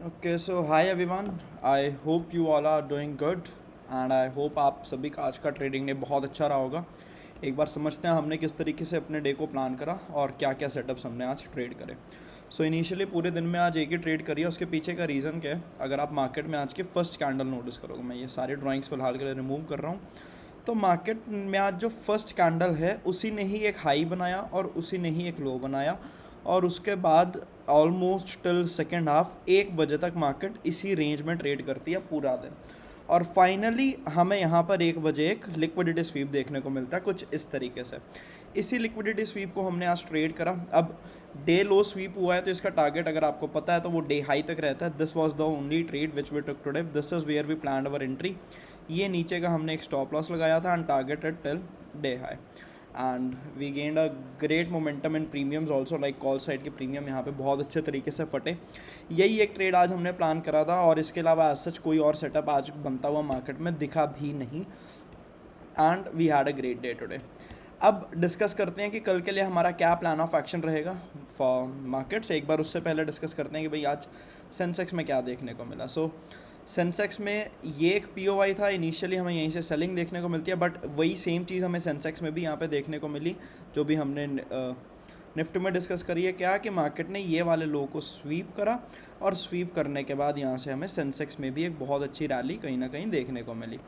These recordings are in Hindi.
Okay so hi everyone. I hope you all are doing good and I hope आप सभी का आज का ट्रेडिंग डे बहुत अच्छा रहा होगा। एक बार समझते हैं हमने किस तरीके से अपने डे को प्लान करा और क्या क्या सेटअप्स हमने आज ट्रेड करे। सो इनिशियली पूरे दिन में आज एक ही ट्रेड करी है। उसके पीछे का रीज़न क्या है, अगर आप मार्केट में आज के फर्स्ट कैंडल नोटिस करोगे, मैं ये सारी ड्राइंग्स फिलहाल के लिए रिमूव कर रहा हूँ, तो मार्केट में आज जो फर्स्ट कैंडल है उसी ने ही एक हाई बनाया और उसी ने ही एक लो बनाया, और उसके बाद ऑलमोस्ट टिल सेकेंड हाफ 1 बजे तक मार्केट इसी रेंज में ट्रेड करती है पूरा दिन। और फाइनली हमें यहाँ पर 1 बजे एक लिक्विडिटी स्वीप देखने को मिलता है कुछ इस तरीके से। इसी लिक्विडिटी स्वीप को हमने आज ट्रेड करा। अब डे लो स्वीप हुआ है तो इसका टारगेट अगर आपको पता है तो वो डे हाई तक रहता है। This was the only trade which we took today, this is where we plan our entry. ये नीचे का हमने एक स्टॉप लॉस लगाया था and targeted till the high, and we gained a great momentum in premiums also, like call side के प्रीमियम यहाँ पे बहुत अच्छे तरीके से फटे। यही एक ट्रेड आज हमने प्लान करा था और इसके अलावा एज सच कोई और सेटअप आज बनता हुआ मार्केट में दिखा भी नहीं, and we had a great day today. अब डिस्कस करते हैं कि कल के लिए हमारा क्या प्लान ऑफ एक्शन रहेगा फॉर मार्केट्स। एक बार उससे पहले डिस्कस करते हैं कि भाई आज सेंसेक्स में क्या देखने को मिला। सो सेंसेक्स में ये एक पीओवाई था, इनिशियली हमें यहीं से सेलिंग देखने को मिलती है, बट वही सेम चीज़ हमें सेंसेक्स में भी यहाँ पे देखने को मिली जो भी हमने निफ्ट में डिस्कस करी है। क्या कि मार्केट ने ये वाले लो को स्वीप करा और स्वीप करने के बाद यहाँ से हमें सेंसेक्स में भी एक बहुत अच्छी रैली कहीं ना कहीं देखने को मिली।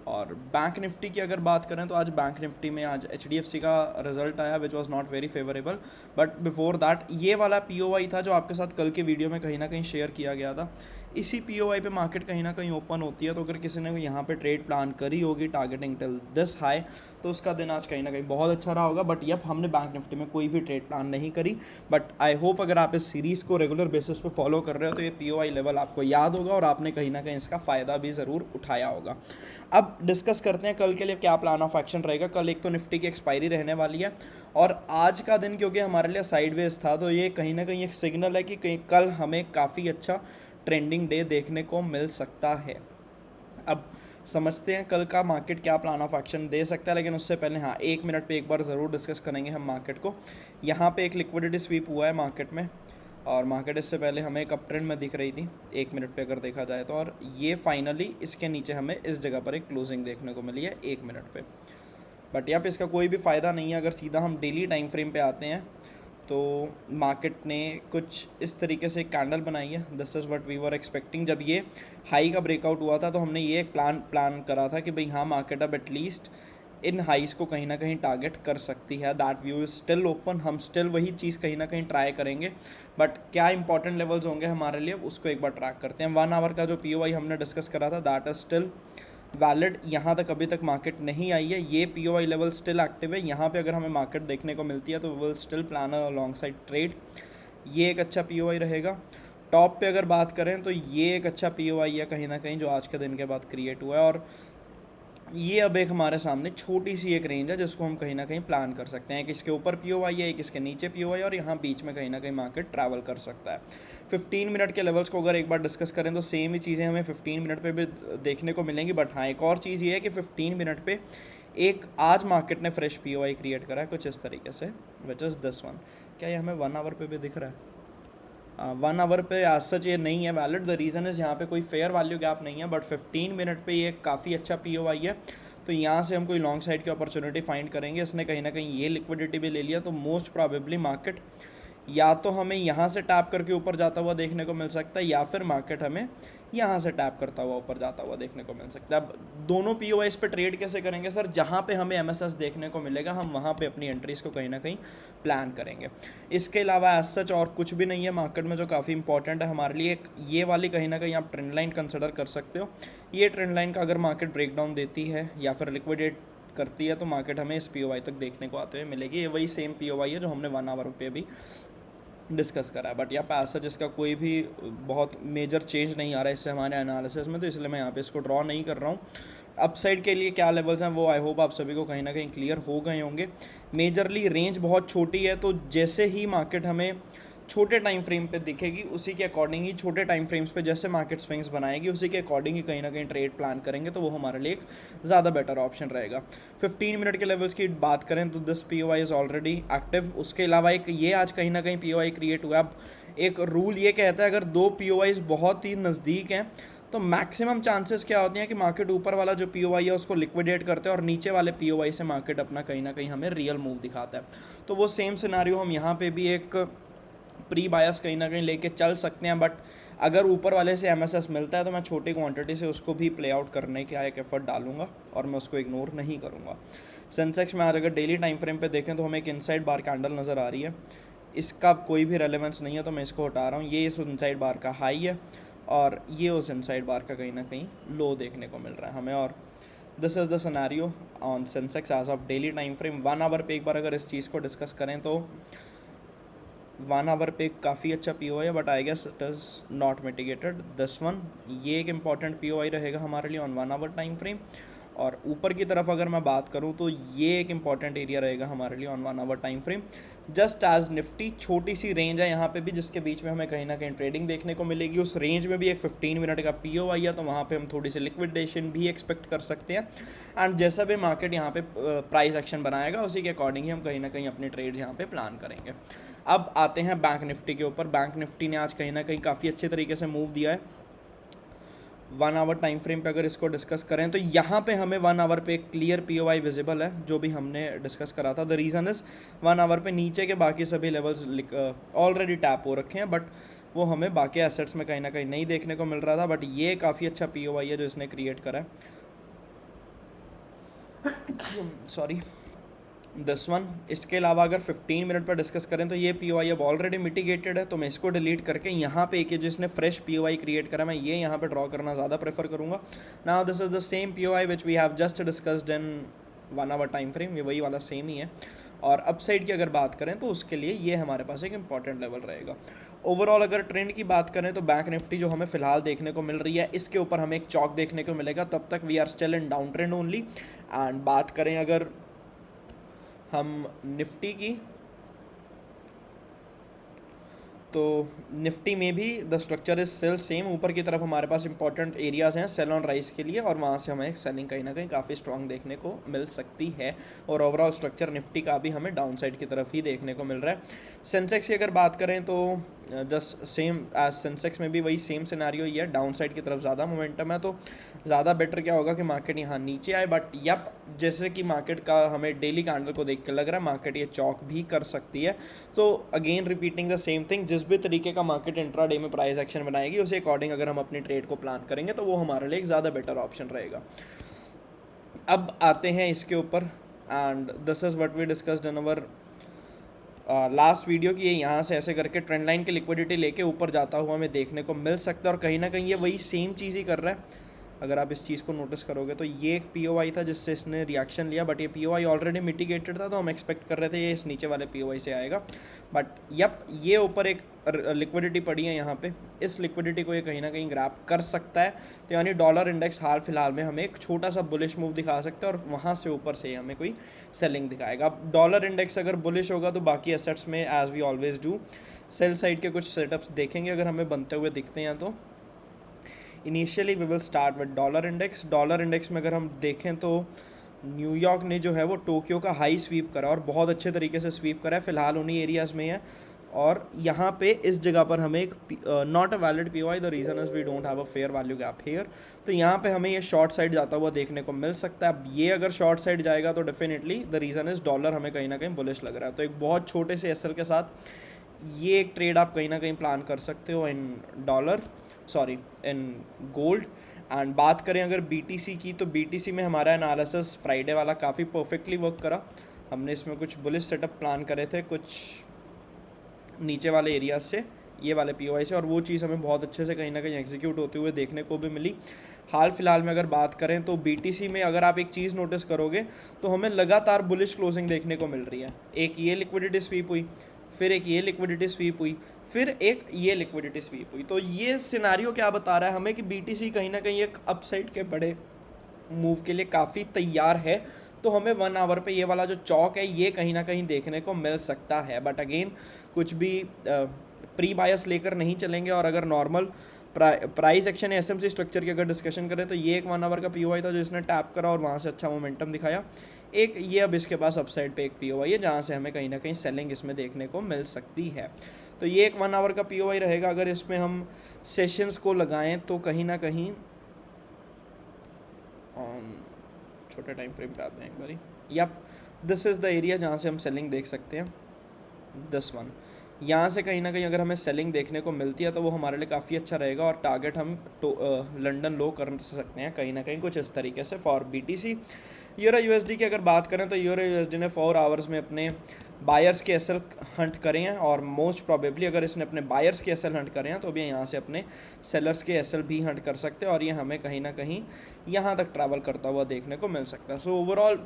और बैंक निफ्टी की अगर बात करें तो आज बैंक निफ्टी में आज HDFC का रिजल्ट आया which was not very favourable, but before that ये वाला पीओवाई था जो आपके साथ कल के वीडियो में कहीं ना कहीं शेयर किया गया था। इसी पीओवाई पे मार्केट कहीं ना कहीं ओपन होती है, तो अगर किसी ने यहाँ पे ट्रेड प्लान करी होगी टारगेटिंग टिल दिस हाई, तो उसका दिन आज कहीं ना कहीं बहुत अच्छा रहा होगा। बट यप, हमने बैंक निफ्टी में कोई भी ट्रेड प्लान नहीं करी, बट आई होप अगर आप इस सीरीज़ को रेगुलर बेसिस पे फॉलो कर रहे हो तो ये पीओवाई लेवल आपको याद होगा और आपने कहीं ना कहीं इसका फ़ायदा भी ज़रूर उठाया होगा। अब डिस्कस करते हैं कल के लिए क्या प्लान ऑफ एक्शन रहेगा। कल एक तो निफ्टी की एक्सपायरी रहने वाली है, और आज का दिन क्योंकि हमारे लिए साइडवेज था तो ये कहीं ना कहीं एक सिग्नल है कि कहीं कल हमें काफ़ी अच्छा ट्रेंडिंग डे देखने को मिल सकता है। अब समझते हैं कल का मार्केट क्या प्लान ऑफ एक्शन दे सकता है, लेकिन उससे पहले हाँ 1 मिनट पे एक बार ज़रूर डिस्कस करेंगे हम मार्केट को। यहाँ पे एक लिक्विडिटी स्वीप हुआ है मार्केट में, और मार्केट इससे पहले हमें एक अप ट्रेंड में दिख रही थी 1 मिनट पे अगर देखा जाए तो, और ये फाइनली इसके नीचे हमें इस जगह पर एक क्लोजिंग देखने को मिली है 1 मिनट पे। बट यहाँ पे इसका कोई भी फ़ायदा नहीं है। अगर सीधा हम डेली टाइम फ्रेम पे आते हैं तो मार्केट ने कुछ इस तरीके से एक कैंडल बनाई है, this is what we were expecting. जब ये हाई का ब्रेकआउट हुआ था तो हमने ये प्लान करा था कि भाई हाँ मार्केट अब एटलीस्ट इन हाइस को कहीं ना कहीं टारगेट कर सकती है। That view is still open, हम स्टिल वही चीज़ कहीं ना कहीं ट्राई करेंगे। बट क्या इंपॉर्टेंट लेवल्स होंगे हमारे लिए उसको एक बार ट्रैक करते हैं। 1 आवर का जो पीओवाई हमने डिस्कस करा था दैट इज़ स्टिल वैलिड। यहाँ तक अभी तक मार्केट नहीं आई है, ये पीओवाई लेवल स्टिल एक्टिव है। यहाँ पे अगर हमें मार्केट देखने को मिलती है तो will still plan a long side trade. ये एक अच्छा पीओवाई रहेगा। टॉप पे अगर बात करें तो ये एक अच्छा पीओवाई है कहीं ना कहीं जो आज के दिन के बाद क्रिएट हुआ है, और ये अब एक हमारे सामने छोटी सी एक रेंज है जिसको हम कहीं ना कहीं प्लान कर सकते हैं कि इसके ऊपर पीओवाई है, एक इसके नीचे पीओवाई, और यहाँ बीच में कहीं ना कहीं मार्केट ट्रैवल कर सकता है। 15 मिनट के लेवल्स को अगर एक बार डिस्कस करें तो सेम ही चीज़ें हमें 15 मिनट पे भी देखने को मिलेंगी। बट हाँ एक और चीज़ ये है कि 15 मिनट पे एक आज मार्केट ने फ्रेश पीओवाई क्रिएट करा है कुछ इस तरीके से, विच इज़ दिस वन। क्या ये हमें 1 आवर पे भी दिख रहा है? 1 आवर पे आज सच ये नहीं है वैलिड। द रीज़न इज़ यहाँ पे कोई फेयर वैल्यू गैप नहीं है, बट 15 मिनट पे ये काफ़ी अच्छा पीओवाई है। तो यहाँ से हम कोई लॉन्ग साइड की अपॉर्चुनिटी फाइंड करेंगे। इसने कहीं ना कहीं ये लिक्विडिटी भी ले लिया तो मोस्ट प्रॉबेबली मार्केट या तो हमें यहाँ से टैप करके ऊपर जाता हुआ देखने को मिल सकता है, या फिर मार्केट हमें यहाँ से टैप करता हुआ ऊपर जाता हुआ देखने को मिल सकता है। अब दोनों पीओवाईस पे ट्रेड कैसे करेंगे सर? जहाँ पे हमें एमएसएस देखने को मिलेगा हम वहाँ पे अपनी एंट्रीज को कहीं ना कहीं प्लान करेंगे। इसके अलावा एज सच और कुछ भी नहीं है मार्केट में जो काफ़ी इंपॉर्टेंट है हमारे लिए। एक ये वाली कहीं ना कहीं आप ट्रेंड लाइन कंसिडर कर सकते हो। ये ट्रेंड लाइन का अगर मार्केट ब्रेकडाउन देती है या फिर लिक्विडेट करती है तो मार्केट हमें इस पीओवाई तक देखने को आते हुए मिलेगी। ये वही सेम पीओवाई है जो हमने 1 आवर पे भी डिस्कस करा है। बट यहाँ पे ऐसा जिसका कोई भी बहुत मेजर चेंज नहीं आ रहा है इससे हमारे एनालिसिस में, तो इसलिए मैं यहाँ पे इसको ड्रॉ नहीं कर रहा हूँ। अपसाइड के लिए क्या लेवल्स हैं वो आई होप आप सभी को कहीं ना कहीं क्लियर हो गए होंगे। मेजरली रेंज बहुत छोटी है, तो जैसे ही मार्केट हमें छोटे टाइम फ्रेम पे दिखेगी उसी के अकॉर्डिंग ही, छोटे टाइम फ्रेम्स पे जैसे मार्केट स्विंग्स बनाएगी उसी के अकॉर्डिंग ही कहीं ना कहीं ट्रेड प्लान करेंगे, तो वो हमारे लिए एक ज़्यादा बेटर ऑप्शन रहेगा। 15 मिनट के लेवल्स की बात करें तो this POI is already active. उसके अलावा एक ये आज कहीं ना कहीं पीओआई क्रिएट हुआ। अब एक रूल ये कहता है अगर दो पीओआईज बहुत ही नज़दीक हैं तो मैक्सिमम चांसेस क्या होते हैं कि मार्केट ऊपर वाला जो पीओआई है उसको लिक्विडेट करते हैं और नीचे वाले पीओआई से मार्केट अपना कहीं ना कहीं हमें रियल मूव दिखाता है। तो वो सेम सिनारियो हम यहाँ पे भी एक प्री बायस कहीं ना कहीं लेके चल सकते हैं, बट अगर ऊपर वाले से एमएसएस मिलता है तो मैं छोटी क्वांटिटी से उसको भी प्ले आउट करने का एक एफर्ट डालूंगा और मैं उसको इग्नोर नहीं करूँगा। सेंसेक्स में आज अगर डेली टाइम फ्रेम पे देखें तो हमें एक इनसाइड बार कैंडल नज़र आ रही है, इसका कोई भी रेलेवेंस नहीं है तो मैं इसको हटा रहा हूँ। ये इस इनसाइड बार का हाई है और ये उस इनसाइड बार का कहीं ना कहीं लो देखने को मिल रहा है हमें। और this is the scenario on Sensex as of daily time frame. 1 hour पे एक बार अगर इस चीज़ को डिस्कस करें तो 1 आवर पे काफ़ी अच्छा पीओआई है, but I guess it is not mitigated this one. ये एक इम्पॉर्टेंट पीओआई रहेगा हमारे लिए ऑन 1 आवर टाइम फ्रेम। और ऊपर की तरफ अगर मैं बात करूं तो ये एक इम्पॉर्टेंट एरिया रहेगा हमारे लिए on 1 hour time frame. Just as Nifty छोटी सी रेंज है यहाँ पे भी जिसके बीच में हमें कहीं ना कहीं ट्रेडिंग देखने को मिलेगी। उस रेंज में भी एक 15 मिनट का पीओआई है तो वहाँ पे हम थोड़ी सी लिक्विडेशन भी एक्सपेक्ट कर सकते हैं। एंड जैसा भी मार्केट यहाँ पे प्राइस एक्शन बनाएगा उसी के अकॉर्डिंग ही हम कहीं ना कहीं अपने ट्रेड्स यहाँ पे प्लान करेंगे। अब आते हैं बैंक निफ्टी के ऊपर। बैंक निफ्टी ने आज कहीं ना कहीं काफ़ी अच्छे तरीके से मूव दिया है। 1 आवर टाइम फ्रेम पे अगर इसको डिस्कस करें तो यहाँ पे हमें 1 आवर पे एक क्लियर पीओआई विजिबल है जो भी हमने डिस्कस करा था। द रीज़न इज़ 1 आवर पे नीचे के बाकी सभी लेवल्स ऑलरेडी टैप हो रखे हैं, बट वो हमें बाकी एसेट्स में कहीं ना कहीं नहीं देखने को मिल रहा था। बट ये काफ़ी अच्छा पीओआई है जो इसने क्रिएट करा है। Sorry, this one. इसके अलावा अगर 15 मिनट पर डिस्कस करें तो ये पीओआई अब ऑलरेडी मिटिगेटेड है तो मैं इसको डिलीट करके यहाँ पे एक जिसने फ्रेश पीओआई क्रिएट करा मैं ये यहाँ पे ड्रॉ करना ज़्यादा प्रेफर करूँगा। Now this is the same POI which we have just discussed in 1 hour time frame. ये वही वाला सेम ही है। और अपसाइड की अगर बात करें तो उसके लिए ये हमारे पास एक इंपॉर्टेंट लेवल रहेगा। ओवरऑल अगर ट्रेंड की बात करें तो बैंक निफ्टी जो हमें फिलहाल देखने को मिल रही है इसके ऊपर हमें एक चौक देखने को मिलेगा। तब तक we are still in down trend only. And बात करें अगर हम निफ्टी की तो निफ्टी में भी the structure is sell same. ऊपर की तरफ हमारे पास इंपॉर्टेंट एरियाज़ हैं सेल ऑन राइज के लिए और वहाँ से हमें एक सेलिंग कहीं ना कहीं काफ़ी स्ट्रॉन्ग देखने को मिल सकती है। और ओवरऑल स्ट्रक्चर निफ्टी का भी हमें डाउन साइड की तरफ ही देखने को मिल रहा है। सेंसेक्स की अगर बात करें तो जस्ट सेम एज सेंसेक्स में भी वही सेम सिनेरियो ही है। डाउन साइड की तरफ ज़्यादा मोमेंटम है तो ज़्यादा बेटर क्या होगा कि मार्केट यहाँ नीचे आए। बट यप, जैसे कि मार्केट का हमें डेली कैंडल को देख के लग रहा है मार्केट ये चौक भी कर सकती है। So again repeating the same thing, जिस भी तरीके का मार्केट इंट्राडे में प्राइस एक्शन बनाएगी उसी अकॉर्डिंग अगर हम अपनी ट्रेड को प्लान करेंगे तो वो हमारे लिए एक ज़्यादा बेटर ऑप्शन रहेगा। अब आते हैं इसके ऊपर and this is what we discussed in our last video की। ये यहाँ से ऐसे करके ट्रेंड लाइन की लिक्विडिटी लेके ऊपर जाता हुआ हमें देखने को मिल सकता है और कहीं ना कहीं ये वही सेम चीज़ ही कर रहा है। अगर आप इस चीज़ को नोटिस करोगे तो ये एक पीओआई था जिससे इसने रिएक्शन लिया, बट ये पीओआई ऑलरेडी मिटिगेटेड था तो हम एक्सपेक्ट कर रहे थे ये इस नीचे वाले पीओआई से आएगा। बट यप, ये ऊपर एक लिक्विडिटी पड़ी है यहाँ पे, इस लिक्विडिटी को ये कहीं ना कहीं ग्रैब कर सकता है। तो यानी डॉलर इंडेक्स हाल फिलहाल में हमें एक छोटा सा बुलिश मूव दिखा सकता है और वहाँ से ऊपर से हमें कोई सेलिंग दिखाएगा। अब डॉलर इंडेक्स अगर बुलिश होगा तो बाकी एसेट्स में as we always do sell side के कुछ सेटअप्स देखेंगे अगर हमें बनते हुए दिखते हैं। तो initially we will start with dollar index. Dollar index में अगर हम देखें तो न्यूयॉर्क ने जो है वो टोक्यो का हाई स्वीप करा और बहुत अच्छे तरीके से स्वीप करा है। फिलहाल उन्हीं एरियाज़ में है और यहाँ पे इस जगह पर हमें एक not a valid POI, the reason is we don't have a fair value gap here. तो यहाँ पे हमें ये शॉर्ट साइड जाता हुआ देखने को मिल सकता है। अब ये अगर शॉर्ट साइड जाएगा तो definitely the reason is dollar हमें कहीं ना कहीं बुलिश लग रहा है। तो एक बहुत छोटे से एसएल के साथ ये एक ट्रेड आप कहीं ना कहीं प्लान कर सकते हो in dollar, sorry in gold. And बात करें अगर बीटीसी की तो बीटीसी में हमारा एनालिसिस फ्राइडे वाला काफ़ी परफेक्टली वर्क करा। हमने इसमें कुछ बुलिश सेटअप प्लान करे थे कुछ नीचे वाले एरियाज से, ये वाले पीओआई से, और वो चीज़ हमें बहुत अच्छे से कहीं ना कहीं एग्जीक्यूट होते हुए देखने को भी मिली। हाल फिलहाल में अगर बात करें तो बीटीसी में अगर आप एक चीज़ नोटिस करोगे तो हमें लगातार बुलिश क्लोजिंग देखने को मिल रही है। एक ये लिक्विडिटी स्वीप हुई, फिर एक ये लिक्विडिटी स्वीप हुई, फिर एक ये लिक्विडिटी स्वीप हुई। तो ये सिनारियो क्या बता रहा है हमें कि बीटीसी कहीं ना कहीं एक अपसाइड के बड़े मूव के लिए काफ़ी तैयार है। तो हमें 1 आवर पे ये वाला जो चौक है ये कहीं ना कहीं देखने को मिल सकता है। बट अगेन कुछ भी प्री बायस लेकर नहीं चलेंगे। और अगर normal price action SMC structure की अगर डिस्कशन करें तो ये एक 1 आवर का पीओआई था जो इसने टैप करा और वहाँ से अच्छा मोमेंटम दिखाया। एक ये अब इसके पास अपसाइड पे एक POI है जहाँ से हमें कहीं ना कहीं सेलिंग इसमें देखने को मिल सकती है। तो ये एक 1 आवर का POI रहेगा। अगर इसमें हम सेशंस को लगाएं तो कहीं ना कहीं छोटा टाइम फ्रेम पे आते हैं एक बारी। Yup, this is the area जहाँ से हम सेलिंग देख सकते हैं, दिस वन। यहाँ से कहीं ना कहीं अगर हमें सेलिंग देखने को मिलती है तो वो हमारे लिए काफ़ी अच्छा रहेगा और टारगेट हम लंदन लो कर सकते हैं कहीं ना कहीं कुछ इस तरीके से फॉर BTC। यूरो USD की अगर बात करें तो यूरो USD ने 4 आवर्स में अपने बायर्स के SL हंट करे हैं और मोस्ट प्रोबेबली अगर इसने अपने बायर्स के SL हंट करे हैं तो भी यहाँ से अपने सेलर्स के SL भी हंट कर सकते हैं और ये हमें कहीं ना कहीं यहाँ तक ट्रैवल करता हुआ देखने को मिल सकता है। सो ओवरऑल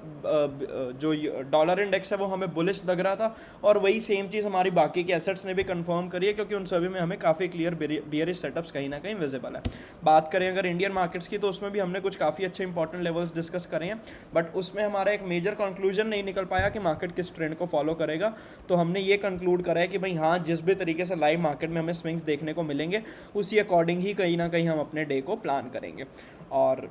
जो डॉलर इंडेक्स है वो हमें बुलिश लग रहा था और वही सेम चीज़ हमारी बाकी के एसेट्स ने भी कंफर्म करी है क्योंकि उन सभी में हमें काफ़ी क्लियर बियरिश सेटअप्स कहीं ना कहीं विजिबल है। बात करें अगर इंडियन मार्केट्स की तो उसमें भी हमने कुछ काफ़ी अच्छे इंपॉर्टेंट लेवल्स डिस्कस करे हैं, बट उसमें हमारा एक मेजर कंक्लूजन नहीं निकल पाया कि मार्केट किस ट्रेंड को फॉलो करेगा। तो हमने ये कंक्लूड करा है कि भाई हाँ, जिस भी तरीके से लाइव मार्केट में हमें स्विंग्स देखने को मिलेंगे उसी अकॉर्डिंग ही कहीं ना कहीं हम अपने डे को प्लान करेंगे। और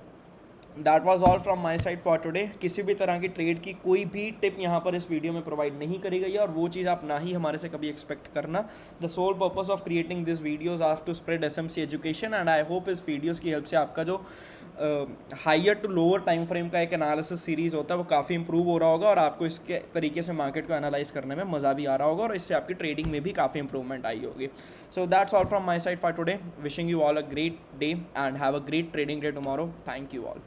that was all from my side for today. किसी भी तरह की ट्रेड की कोई भी टिप यहाँ पर इस वीडियो में प्रोवाइड नहीं करी गई है और वो चीज़ आप ना ही हमारे से कभी एक्सपेक्ट करना। The sole purpose of creating this videos are to spread SMC education and I hope इस वीडियोज़ की हेल्प से आपका जो higher to lower time frame का एक एनालिसिस सीरीज़ होता है वो काफ़ी इंप्रूव हो रहा होगा और आपको इसके तरीके से मार्केट को एनालाइज करने में मज़ा भी आ रहा होगा और इससे आपकी ट्रेडिंग में भी काफ़ी इंप्रूवमेंट आई होगी। So that's all from my side for today. Wishing you all a great day and have a great trading day tomorrow. Thank you all.